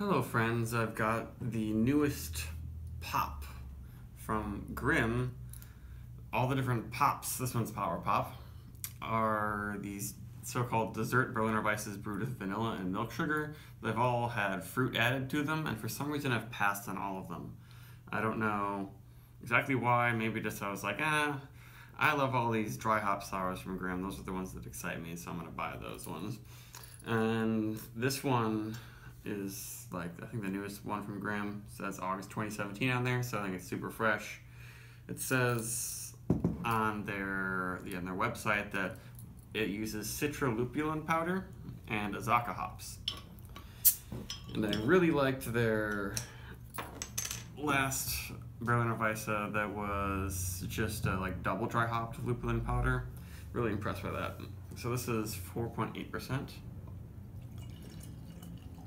Hello friends, I've got the newest pop from Grimm. All the different pops, this one's Power Pop, are these so-called dessert Berliner Weisses brewed with vanilla and milk sugar. They've all had fruit added to them, and for some reason I've passed on all of them. I don't know exactly why, maybe just I was like, I love all these dry hop sours from Grimm. Those are the ones that excite me, so I'm gonna buy those ones. And this one is like, I think the newest one from Grimm says August 2017 on there, so I think it's super fresh. It says on their website that it uses citrolupulin powder and Azacca hops. And I really liked their last Berliner Weisse that was just like double dry hopped lupulin powder. Really impressed by that. So this is 4.8%.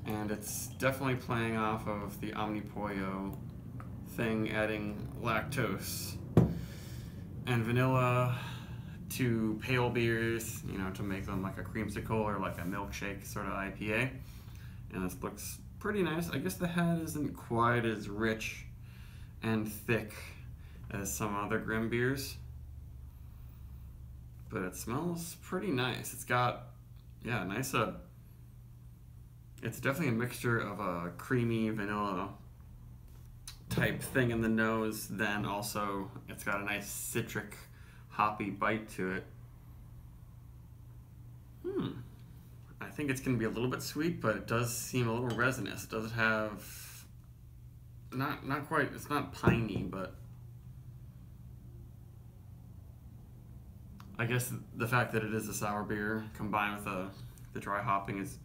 And it's definitely playing off of the Omnipollo thing, adding lactose and vanilla to pale beers, you know, to make them like a creamsicle or like a milkshake sort of IPA. And this looks pretty nice. I guess the head isn't quite as rich and thick as some other Grimm beers, but it smells pretty nice. It's got, yeah, nice, it's definitely a mixture of a creamy vanilla type thing in the nose, then also it's got a nice citric hoppy bite to it. I think it's going to be a little bit sweet, but it does seem a little resinous. It doesn't have, not quite, it's not piney, but I guess the fact that it is a sour beer combined with the dry hopping is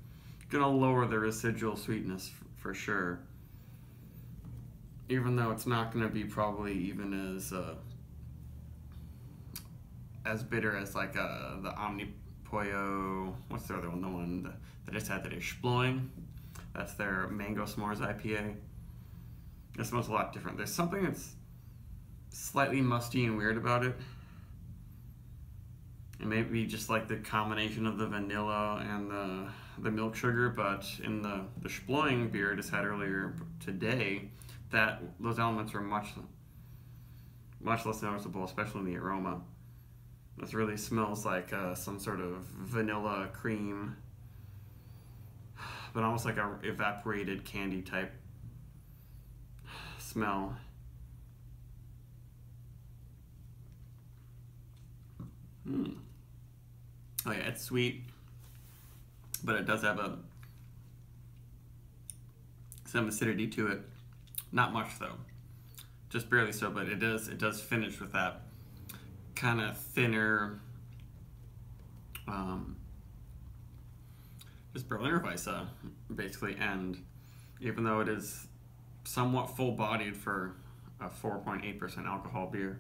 gonna lower the residual sweetness for sure, even though it's not gonna be probably even as bitter as like the Omnipollo, what's the other one, the one that just had that is Sploing. That's their Mango S'mores IPA. It smells a lot different. There's something that's slightly musty and weird about it. It may be just like the combination of the vanilla and the milk sugar, but in the Sploing beer I just had earlier today, those elements are much less noticeable, especially in the aroma. This really smells like some sort of vanilla cream, but almost like a evaporated candy type smell. Oh yeah, it's sweet, but it does have some acidity to it. Not much though, just barely so, but it does finish with that kind of thinner, just Berliner Weisse basically. And even though it is somewhat full-bodied for a 4.8% alcohol beer,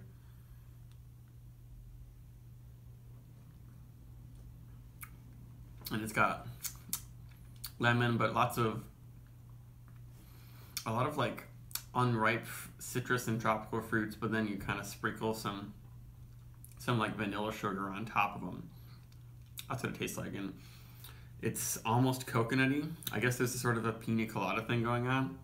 and it's got lemon, but a lot of like unripe citrus and tropical fruits, but then you kind of sprinkle some like vanilla sugar on top of them. That's what it tastes like, and it's almost coconutty. I guess there's a sort of a pina colada thing going on.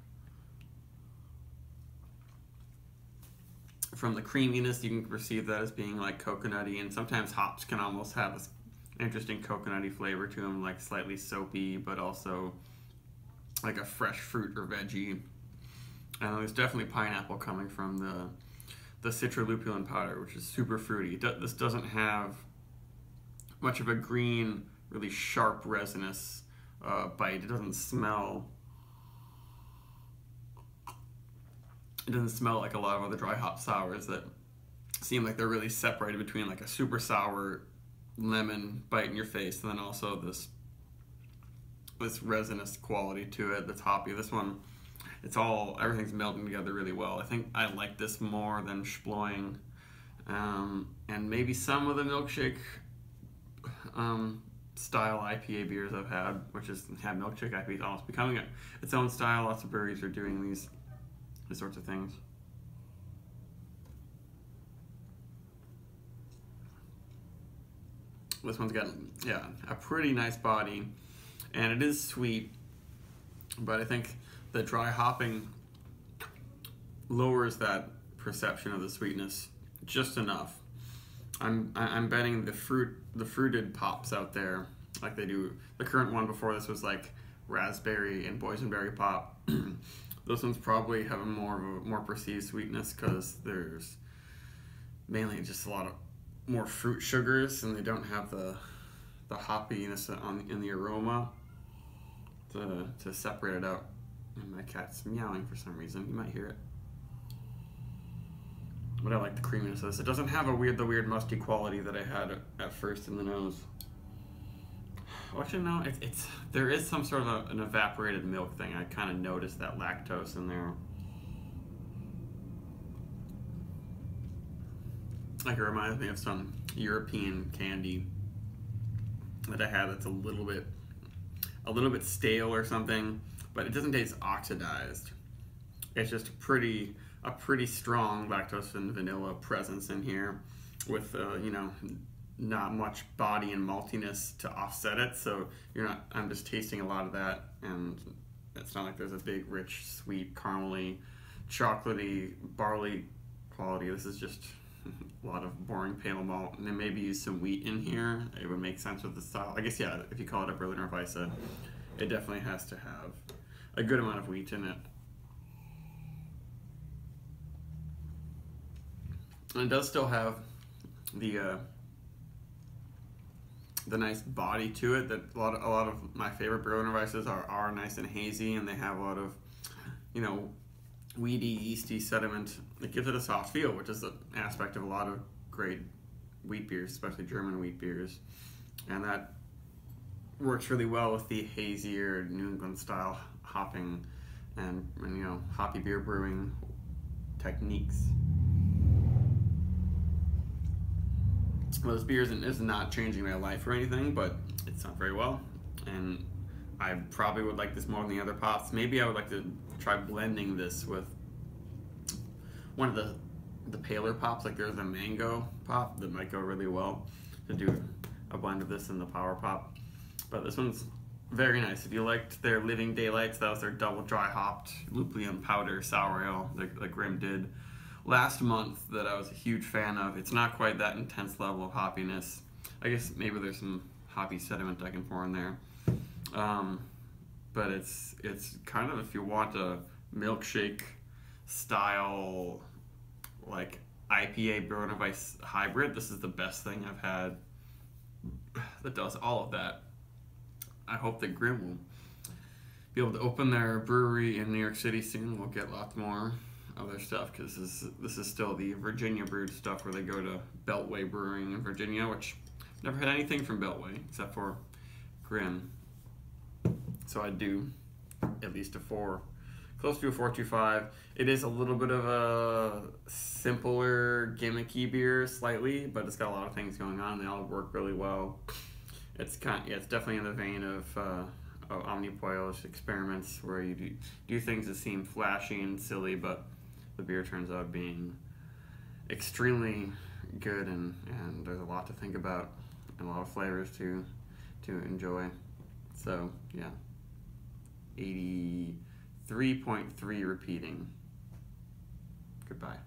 From the creaminess, you can perceive that as being like coconutty, and sometimes hops can almost have this interesting coconutty flavor to them, like slightly soapy, but also like a fresh fruit or veggie. And there's definitely pineapple coming from the citrolupulin powder, which is super fruity. This doesn't have much of a green, really sharp, resinous bite. It doesn't smell like a lot of other dry hop sours that seem like they're really separated between like a super sour lemon bite in your face, and then also this resinous quality to it that's hoppy. This one, everything's melding together really well. I think I like this more than Sploing, and maybe some of the milkshake style IPA beers I've had, which is milkshake IPA almost becoming its own style. Lots of breweries are doing these sorts of things. This one's got, yeah, a pretty nice body, and it is sweet, but I think the dry hopping lowers that perception of the sweetness just enough. I'm betting the fruited pops out there, like they do. The current one before this was like raspberry and boysenberry pop. Those ones probably have a more perceived sweetness because there's mainly just a lot of more fruit sugars, and they don't have the hoppiness in the aroma to separate it out. And my cat's meowing for some reason. You might hear it. But I like the creaminess of this. It doesn't have the weird musty quality that I had at first in the nose. Well, actually, no. There is some sort of an evaporated milk thing. I kind of noticed that lactose in there. Like, it reminds me of some European candy that I had that's a little bit stale or something, but it doesn't taste oxidized. It's just a pretty strong lactose and vanilla presence in here with you know, not much body and maltiness to offset it. So I'm just tasting a lot of that, and it's not like there's a big rich sweet caramely chocolatey barley quality. This is just a lot of boring pale malt, and then maybe use some wheat in here. It would make sense with the style. I guess, yeah, if you call it a Berliner Weisse, it definitely has to have a good amount of wheat in it. And it does still have the nice body to it that a lot of my favorite Berliner Weisses are nice and hazy, and they have a lot of, you know, weedy, yeasty sediment. It gives it a soft feel, which is an aspect of a lot of great wheat beers, especially German wheat beers. And that works really well with the hazier New England style hopping and you know, hoppy beer brewing techniques. Well, this beer is not changing my life or anything, but it's not very well, and I probably would like this more than the other pops. Maybe I would like to try blending this with one of the paler pops, like there's a mango pop that might go really well to do a blend of this in the power pop. But this one's very nice. If you liked their Living Daylights, that was their double dry hopped Lupulin powder sour ale that Grimm did last month that I was a huge fan of. It's not quite that intense level of hoppiness. I guess maybe there's some hoppy sediment I can pour in there. But it's kind of, if you want a milkshake style, like IPA Berliner Weisse hybrid, this is the best thing I've had that does all of that. I hope that Grimm will be able to open their brewery in New York City soon. We'll get lots more other stuff, because this is still the Virginia brewed stuff where they go to Beltway Brewing in Virginia, which I've never had anything from Beltway except for Grimm. So I do at least close to a 4.25. It is a little bit of a simpler, gimmicky beer slightly, but it's got a lot of things going on. They all work really well. It's definitely in the vein of Omnipoilish experiments where you do things that seem flashy and silly, but the beer turns out being extremely good, and there's a lot to think about and a lot of flavors to enjoy. So yeah, 83.3 repeating. Goodbye.